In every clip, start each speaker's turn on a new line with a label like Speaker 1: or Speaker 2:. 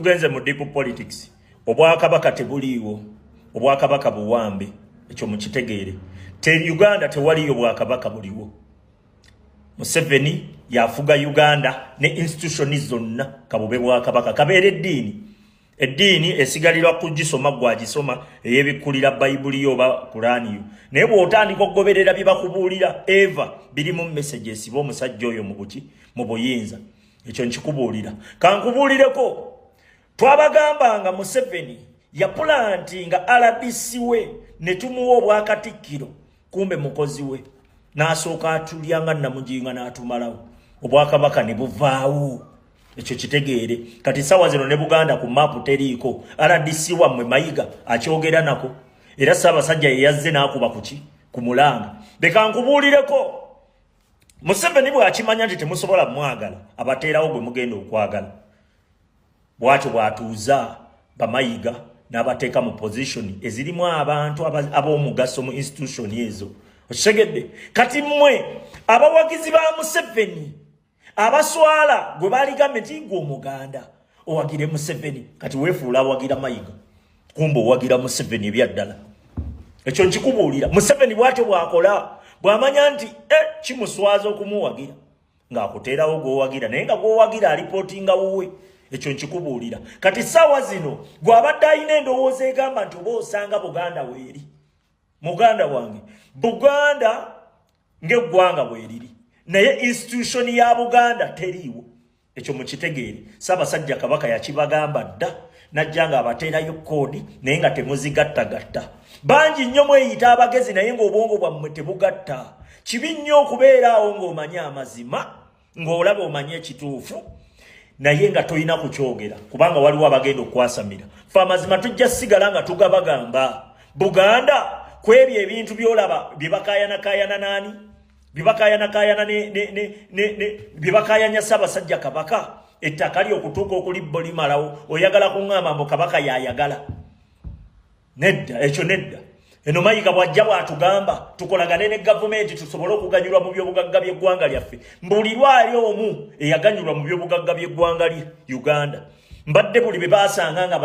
Speaker 1: tugenze mu deep politics Obwakabaka tebuliwo Obwakabaka buwambe ekyo mukitegeere te Uganda tewaliyo Obwakabaka buliwo Museveni yafuga Uganda ne institutions zonna kabube Bwakabaka kabeere eddiini esigalirwa kugisoma gwagisoma eyebikulira Bayibuli yoba Kurani naye bw'otandika okugoberera bye bakubuulira eva biri mu messages bo musajja oyo mu buki mu buyinza ekyo nkikubuulira kankubuulireko twabagambanga Museveni ya plantinga RDC we ne tumuwa Obwakatikkiro kumbe mukozi we n'asooka atulyanga namujinga n'atumalawo Obwakabaka ne buvaawo ekyo kitegeere kati sawa zino ne Buganda ku map teriiko RDC wamwe Mayiga akyogera nako era Ssaabasajja ye yazze n'akuba kuki ku mulanga leka nkubuulireko Museveni bw'akimanya nti temusobola mwagala abateerawo gwe mugenda okwagala bw'atyo bw'atuuza bamayiga n'abateeka mu position ezirimu abantu ab'omugaso mu institution ezo okisegedde kati mmwe abawagizi ba Museveni abaswala gwe baligambye nti gwe Omuganda owagire Museveni kati weefuula awagira Mayiga kumbe owagira Museveni ebyaddala ekyo nkikubuulira Museveni bw'atyo bw'akola bw'amanya nti kimuswaza okumuwagira ng'akuteerawo gw'owagira naye nga gw'owagira alipotinga wuwe ekyo nkikubuulira kati ssaawa zino gw'abadde alina endowooza egamba nti oba osanga Buganda weeri muganda wange Buganda ng'eggwanga bweriri naye institution ya Buganda teriiwo ekyo mukitegeere Ssaabasajja Kabaka yakibagamba dda najja nga abateerayo koodi naye nga temuzigattagatta bangi nnyo mweyita abagezi naye ng'obwongo bwammwe tebugatta kibi nnyo okubeeraawo ng'omanya amazima ng'olaba omanye ekituufu naye nga toyina kukyogera kubanga waliwo abagenda okwasamira fe amazima tujja sigala nga tugabagamba Buganda kwebyo ebintu byolaba bibakayanakayana nani bibakayanakayana bibakayanya Ssaabasajja Kabaka ettaka ly'okutuuka okulibo limalawo oyagala kuŋŋamba mbu Kabaka yayagala nedda ekyo nedda eno Mayiga bw'ajja bw'atugamba tukolagane ne gavumenti tusobole okuganyulwa mu byobugagga by'eggwanga lyaffe mbulirwali omu eyaganyulwa mu byobugagga by'eggwanga lye Uganda mbadde buli bye baasanga nga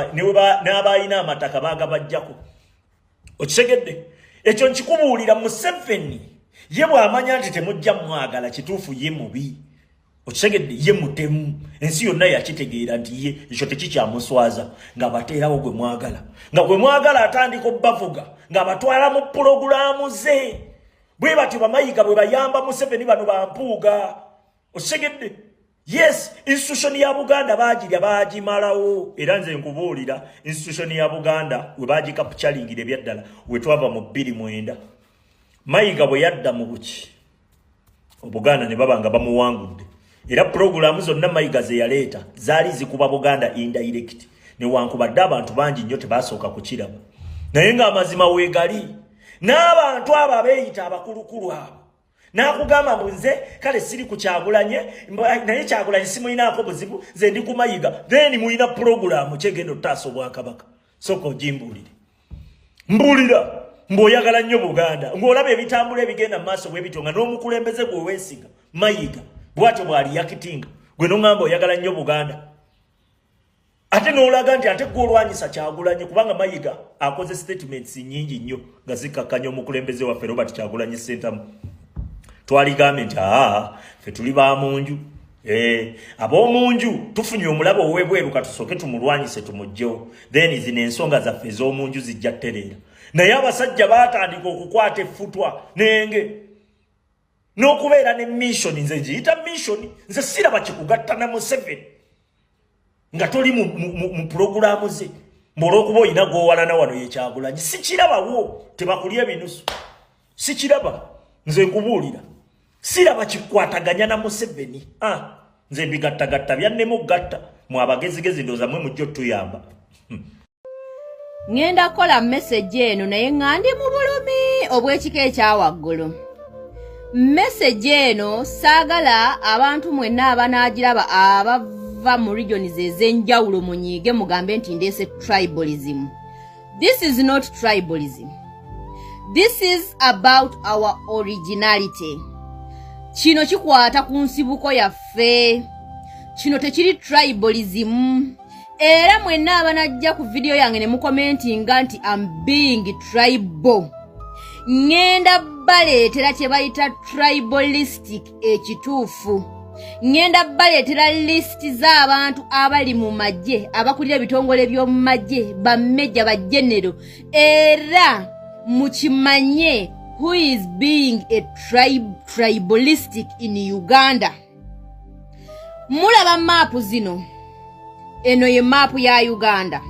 Speaker 1: n'abalina amataka baagabajjako okisegedde ekyo nkikubuulira Museveni ye bw'amanya nti temujja mwagala kituufu ye mubi okisegedde ye mutemu ensi yonna yakitegeera nti ye ekyo tekikyamuswaza ng'abateerawo gwe mwagala nga gwe mwagala atandika obbavuga ng'abatwala mu pulogulaamu ze bwe batyo bamayiga bwe bayamba Museveni bano bampuuga okisegedde yes institution ya Buganda baagirya baagimalawo era nze nkubuulira institution ya Buganda we baagikapchalingira ebyaddala we twava mu 29 Mayiga bwe yadda mu buki Obuganda ne babanga bamuwangudde era programu zonna Mayiga ze yaleeta zaali zikuba Buganda indirect ne wankubadde abantu bangi nnyo tebasooka kukiraba naye ng'amazima weegali n'abantu abo abeeyita abakulukulu abo n'akugamba mbu nze kale siri ku Kyagulanye naye Kyagulanye simulinaako buzibu nze ndi ku Mayiga then mulina programu kyegenda ottaasa Obwakabaka sooka ogimbuulire mbuulira mb'oyagala nnyo Buganda ng'olaba ebitambula ebigenda mu maaso bwe bityo nga n'omukulembeze gwe weesiga Mayiga bw'atyo bw'ali yakitinga gwe n'oŋŋamba oyagala nnyo Buganda ate n'olaga nti ate gw'olwanyisa Kyagulanye kubanga Mayiga akoze statements nnyingi nnyo nga zikakkanya omukulembeze waffe Robert Kyagulanyi Ssentamu twaligambe nti ffe tuli ba munju ab'omunju tufunye omulabo ow'ebweru katusooke tumulwanyise tumugjewo then zino ensonga zaffe ez'omunju zijja ttereera naye abasajja baatandika okukwata effutwa nenge n'okubeera ne mission nze ngiyita mission nze siraba kikugatta na Museveni nga toli mu pulogulaamu ze mb'olw'okuba oyina gw'owalana wano ye Kyagulanyi sikirabawo tebakulya ebinusu sikiraba nze nkubuulira siraba kikwataganya na Museveni nze mbigattagatta byannemu gatta mu abagezigezi ndooza mwe mujja otuyamba
Speaker 2: ngenda kola message eno naye ngandi mu bulumi obw'ekika ekyawaggulu message eno saagala abantu mwenna abanaagiraba abava mu regions ez'enjawulo munyiige mugambe nti ndeese tribalism. This is not tribalism. This is about our originality. Kino kikwata ku nsibuko yaffe. Kino tekiri tribalism. Era mwenna abanajja ku video yange ne mukomentinga nti I'm being tribal. Ngenda baleetera kye bayita tribalistic ekituufu. Ngenda baleetera list z'abantu abali mu magye, abakulira ebitongole by'omu magye, bamejja bajenero. Era mukimanye who is being a tribalistic in Uganda. Mulaba mapu zino. Eno ye mapu ya Uganda.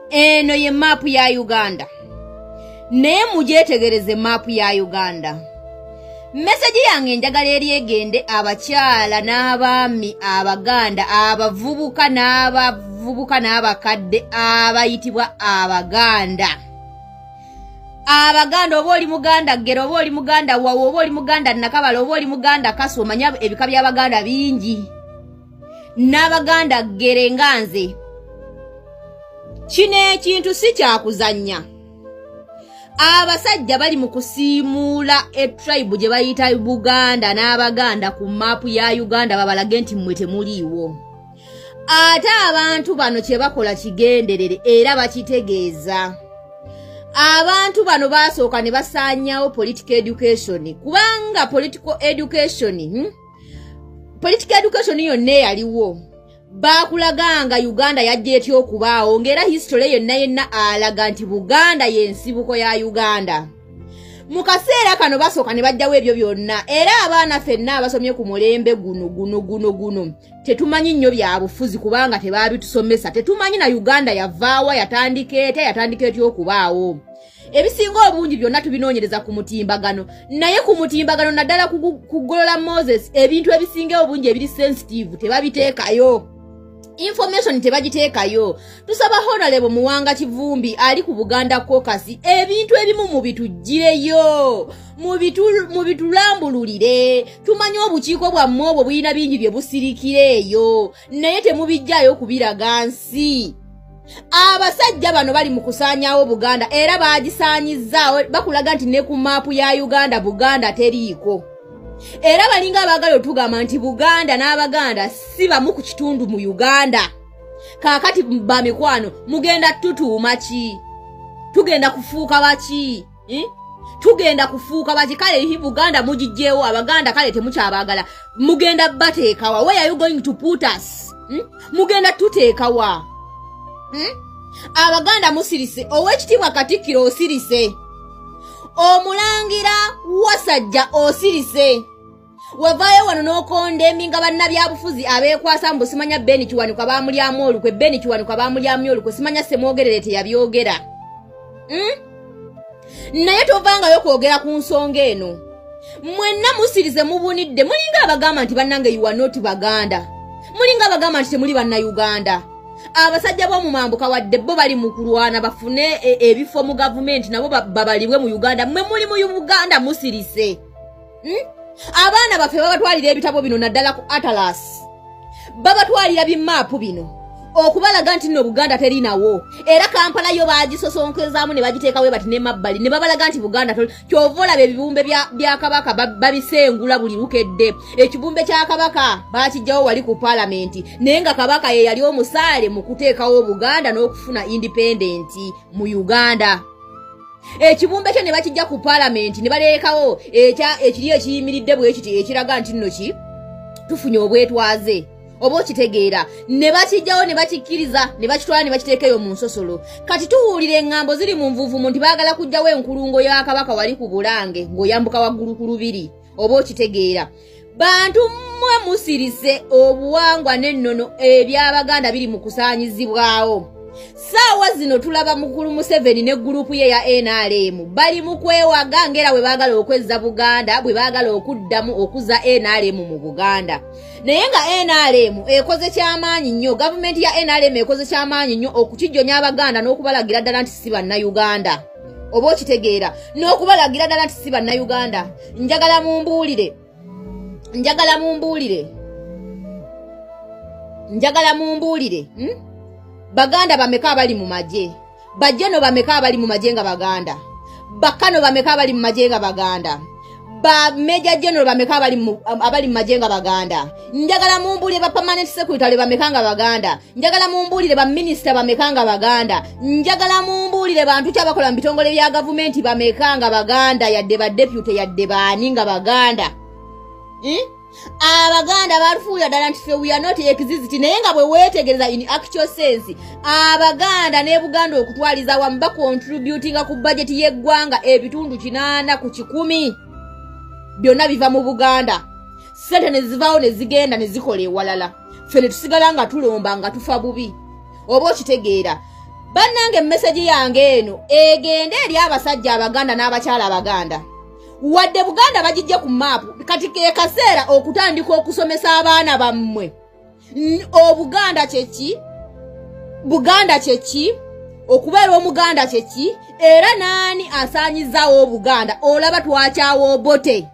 Speaker 2: Eno ye mapu ya Uganda. Naye mujetegereze mapu ya Uganda. Message yange njagala eri egende abakyala n'abaami Abaganda, abavubuka n'abakadde abayitibwa Abaganda. Abaganda oba oli Muganda Ggero, oba oli Muganda Wawa, oba oli Muganda Nakabala, oba oli Muganda Kaso, omanya ebika by'Abaganda bingi. N'Abaganda Ggere nga nze. Kino ekintu si kyakuzannya. Abasajja bali mu kusiimuula tribe gye bayita Buganda n'Abaganda ku mapu ya Uganda babalage nti mmwe temuliiwo. Ate abantu bano kye bakola kigenderere era bakitegeeza. Abantu bano basooka ne basaanyawo political education kubanga political education yonna yaliwo. Bakulaganga Uganda yajja etya okubaawo ng'era history yenna alaga nti Buganda y'ensibuko ya Uganda. Mu kaseera kano basooka ne bajjawo ebyo byonna era abaana ffenna abasomye ku mulembe guno tetumanyi nnyo bya bufuzi kubanga tebaabitusomesa. Tetumanyi na Uganda yavaawa yatandika etya okubaawo. Ebisinga obungi byonna tubinoonyereza ku mutimbagano, naye ku mutimbagano naddala kugolola Moses ebintu ebisinga obungi ebiri sensitive tebabiteekayo. Information tebagiteekayo. Tusaba Honorable Muwanga Kivumbi ali ku Buganda Caucus ebintu ebimu mubitujjireyo, mubitulambululire. Tumanyi obukiiko bwammwe obwo buyina bingi bye busirikireeyo naye temubijjayo kubiraga nsi. Abasajja bano bali mu kusaanyawo Buganda era baagisaanyizzaawo bakulaga nti ne ku maapu ya Uganda Buganda teriiko. Era balinga abagala otugamba nti Buganda n'Abaganda si bamu ku kitundu mu Uganda. Kaakati bamikwano mugenda tutuuma ki? Tugenda kufuuka baki? Tugenda kufuuka baki? Kale hi Buganda mugijjeewo Abaganda kale temukyabagala. Mugenda bateekawa. Where are you going to put us? Mugenda tuteekawa. Abaganda musirise, owekitiibwa Katikkiro osirise. Omulangira Wasajja osirise. Wavaayo wano n'okondemminga bannabyabufuzi abeekwasa mbu simanya Beni Kiwanuka baamulyamu olukwe, Beni Kiwanuka baamulyamu olukwe, simanya Semwogerere teyabyogera. Naye tovangayo kwogera ku nsonga eno. Mwenna musirize mubunidde, mulinga abagamba nti bannange you are not Baganda. Mulinga abagamba nti temuli bannayuganda. Abasajja b'omu mambuka wadde bo bali mu kulwana bafune ebifo mu gavumenti nabo babalibwe mu Uganda. Mmwe muli mu Uganda musirise. Abaana baffe babatwalira ebitabo bino naddala ku ALART. Babatwalira bimaapu bino okubalaga nti nno Buganda terinawo. Era Kampala yo baagisosonkezaamu ne bagiteekawo bati ne mabbali ne babalaga nti Buganda kyova olaba ebibumbe bya Kabaka babisengula buli lukedde. Ekibumbe kya Kabaka baakijjawo wali ku Parliament naye nga Kabaka ye yali omusaale mu kuteekawo Buganda n'okufuna independent mu Uganda. Ekibumbe kye ne bakijja ku Parliament ne baleekawo ekiri ekiyimiridde bwe kiti ekiraga nti nno tufunye obwetwaze. Obo kitegeera ne bakijjawo ne bakikkiriza ne bakitwala ne bakiteekayo mu nsosolo. Kati tuwulire engambo ziri mu nvuuvumu nti baagala kujjawo enkulungo ya Kabaka wali ku Bulange ng'oyambuka waggulu ku Lubiri. Oba kitegeera bantu mmwe musirise obuwangwa n'ennono eby'Abaganda biri mu kusaanyizibwawo. Saawa zino tulaba mukulu Museveni ne gurupu ye ya NRM bali mu kwewaga ngera bwe baagala okwezza Buganda, bwe baagala okuddamu okuza NRM mu Buganda. Naye nga NRM ekoze kyamaanyi nnyo, gavumenti ya NRM ekoze kyamaanyi nnyo okukijjonya Abaganda n'okubalagira ddala nti si bannayuganda. Oba okitegeera n'okubalagira ddala nti si bannayuganda. Njagala mumbuulire. Baganda bameka abali mu magye. Bajjeno bameka abali mu magye nga Baganda. Bakano bameka abali mu magye nga Baganda. ba Major General bameka abali majenga baganda. Njagala mumbulire ba permanent secretary bamekanga baganda. Njagala mumbulire ba minister bamekanga baganda. Njagala mumbulire bantu kyabakola mbitongole bya government bamekanga baganda yadde ba deputy yadde baninga baganda. Abaganda barufuya dala nti we are not exist naye nga bwe wetegereza in actual sense abaganda ne Buganda okutwaliza wamba contributing ku budget yeggwanga ebitundu 8 ku 10 byonna biva mu Buganda sente ne zivaawo ne zigenda ne zikola ewalala fene tusigala nga tulomba nga tufa bubi oba okitegeera bannange message yange eno egende eri abasajja abaganda n'abakyala abaganda wadde Buganda bagijja ku map kati ke kaseera okutandika okusomesa abaana bammwe obuganda kyeki Buganda kyeki okubeera omuganda kyeki era nani asaanyizaawo Buganda olaba twakyawo obote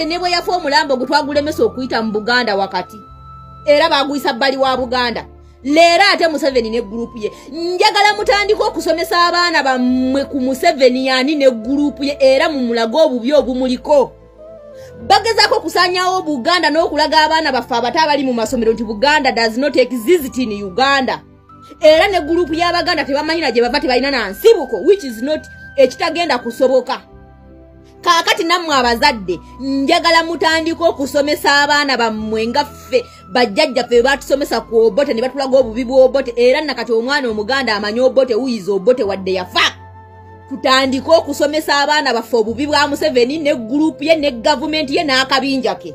Speaker 2: ne bwe yafa omulambo gutwagulemesa okuyita mu Buganda wakati era baguyisa bbali wa Buganda leero ate Museveni ne group ye njagala mutandika okusomesa abaana bammwe ku Museveni yani ne group ye era mu mulago obubi obumuliko bagezaako kusaanyawo Buganda n'okulaga abaana baffe abato abali mu masomero nti Buganda does not exist in Uganda era ne group y'Abaganda tebamanyira gye bava tebalina na nsibuko which is not ekitagenda kusoboka. Kakati nammwe abazadde njagala mutandika okusomesa abaana bammwe nga ffe bajjajja ffe batusomesa ku obote ne batulaga obubi bw'obote era nakati omwana omuganda amanyi obote uyiza obote wadde yafa. Tutandika okusomesa abaana baffe obubi bwa Museveni ne group ye ne government ye n'akabinja ke.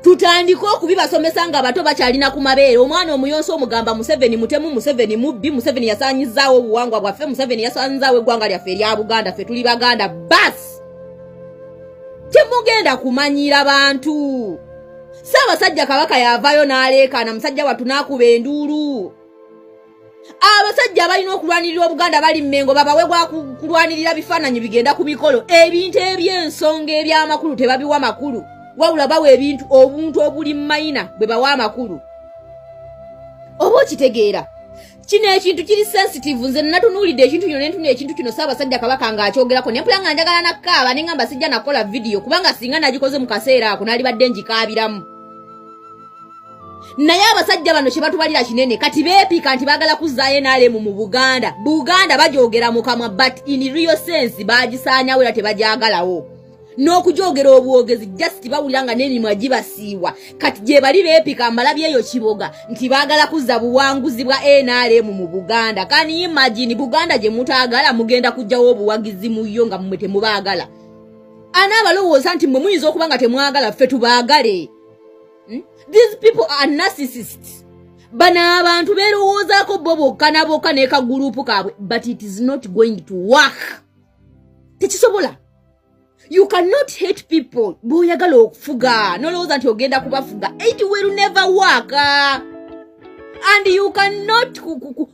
Speaker 2: Tutandika okubibasomesa nga bato bakyalina ku mabeere omwana omuyonso omugamba Museveni mutemu Museveni mubbi Museveni yasaanyizaawo obuwangwa bwaffe Museveni yasaanyizaawo eggwanga lyaffe erya Buganda ffe tuli Baganda basi temugenda kumanyira bantu. Ssaabasajja Kabaka yavaayo n'aleekaana musajja wattu n'akuba enduulu. Abasajja balina okulwanirira Obuganda bali Mmengo babawe gwa kulwanirira bifaananyi bigenda ku mikolo ebintu eby'ensonga eby'amakulu tebabiwa makulu wabula bawe ebintu obuntu obuli mayina bwe bawa amakulu. Oba okitegeera kino ekintu kiri sensitive nze natunuulidde ekintu kino nentunula ekintu kino Ssaabasajja Kabaka ng'akyogerako ne mpulira nga njagala nakkaaba ne ngamba sijja nakola video kubanga singa nagikoze mu kaseera ako naalibadde njikaabiramu. Naye abasajja bano kye batubalira kinene kati beepika nti baagala kuzzaayo NRM mu Buganda. Buganda bagyogera mu kamwa but in real sense baagisaanyawo era tebagyagalawo. N'okujogera obwogezi just bawulira nga n'emimwa gibasiiwa kati gye bali beepika amalabyeyo kiboga nti baagala kuzza buwanguzi bwa NRM mu Buganda. Can you imagine Buganda gye mutaagala mugenda kujjawo obuwagizi mu yo nga mmwe temubaagala. Anaabalowooza nti mmwe muyinza okuba nga temwagala ffe tubaagale. These people are narcissists. Bana abantu berowoozaako bo bokka na bokka n'eka gurupu kaabwe but it is not going to work. Tekisobola. You cannot hate people bw'oyagala okufuga nolowooza nti ogenda kubafuga. It will never work. And you cannot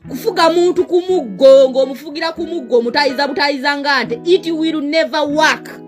Speaker 2: kufuga muntu ku muggo ng'omufugira ku muggo omutayiza butayiza nga nte. It will never work.